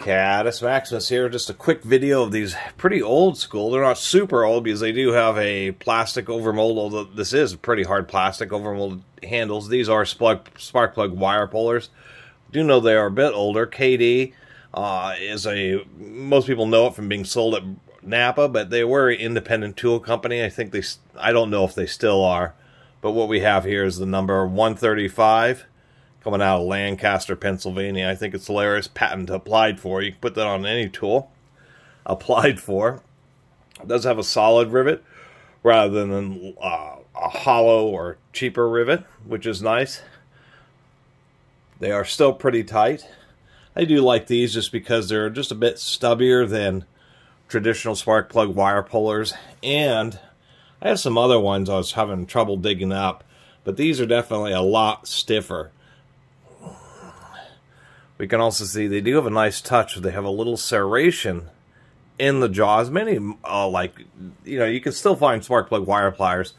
Catus, Maximus here. Just a quick video of these pretty old school. They're not super old because they do have a plastic overmold, although this is pretty hard plastic overmold handles. These are spark plug wire pullers. I do know they are a bit older. KD most people know it from being sold at Napa, but they were an independent tool company. I don't know if they still are, but what we have here is the number 135. Coming out of Lancaster, Pennsylvania. I think it's hilarious. Patent applied for. You can put that on any tool. Applied for. It does have a solid rivet rather than a hollow or cheaper rivet, which is nice. They are still pretty tight. I do like these just because they're just a bit stubbier than traditional spark plug wire pullers. And I have some other ones I was having trouble digging up, but these are definitely a lot stiffer. We can also see they do have a nice touch. They have a little serration in the jaws. Many, you can still find spark plug wire pliers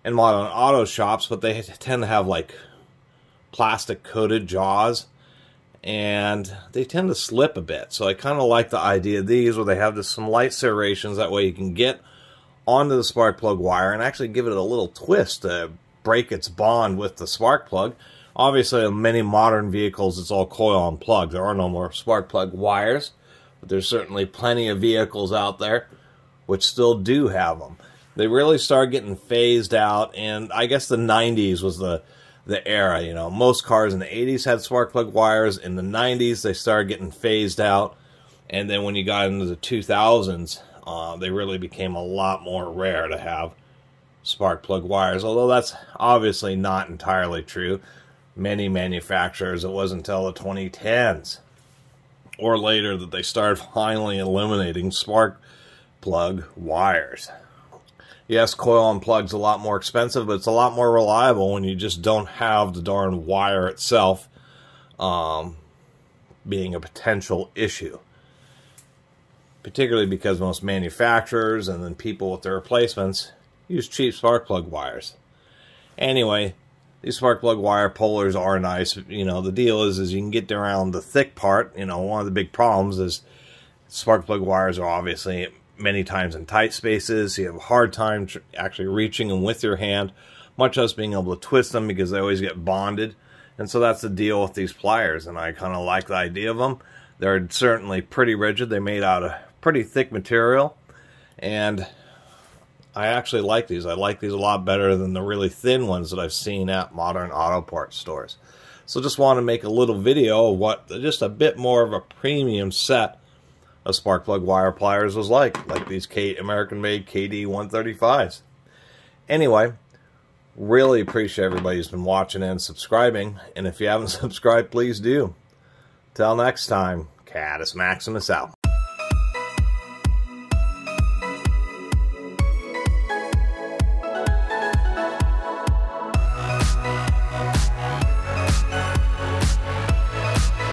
in modern auto shops, but they tend to have like plastic coated jaws, and they tend to slip a bit. So I kind of like the idea of these where they have just some light serrations. That way you can get onto the spark plug wire and actually give it a little twist to break its bond with the spark plug. Obviously, in many modern vehicles, it's all coil and plug. There are no more spark plug wires, but there's certainly plenty of vehicles out there which still do have them. They really started getting phased out, and I guess the 90s was the era. You know, most cars in the 80s had spark plug wires. In the 90s, they started getting phased out, and then when you got into the 2000s, they really became a lot more rare to have spark plug wires, although that's obviously not entirely true. Many manufacturers, it wasn't until the 2010s or later that they started finally eliminating spark plug wires. Yes, coil and plug's a lot more expensive, but it's a lot more reliable when you just don't have the darn wire itself being a potential issue. Particularly because most manufacturers and then people with their replacements use cheap spark plug wires. Anyway, these spark plug wire pullers are nice. You know, the deal is you can get around the thick part. You know, one of the big problems is spark plug wires are obviously many times in tight spaces. So you have a hard time actually reaching them with your hand, much less being able to twist them because they always get bonded. And so that's the deal with these pliers, and I kind of like the idea of them. They're certainly pretty rigid. They're made out of pretty thick material, and I actually like these. I like these a lot better than the really thin ones that I've seen at modern auto parts stores. So just want to make a little video of what just a bit more of a premium set of spark plug wire pliers was like these American-made KD 135s. Anyway, really appreciate everybody who's been watching and subscribing, and if you haven't subscribed, please do. Till next time, Catus Maximus out.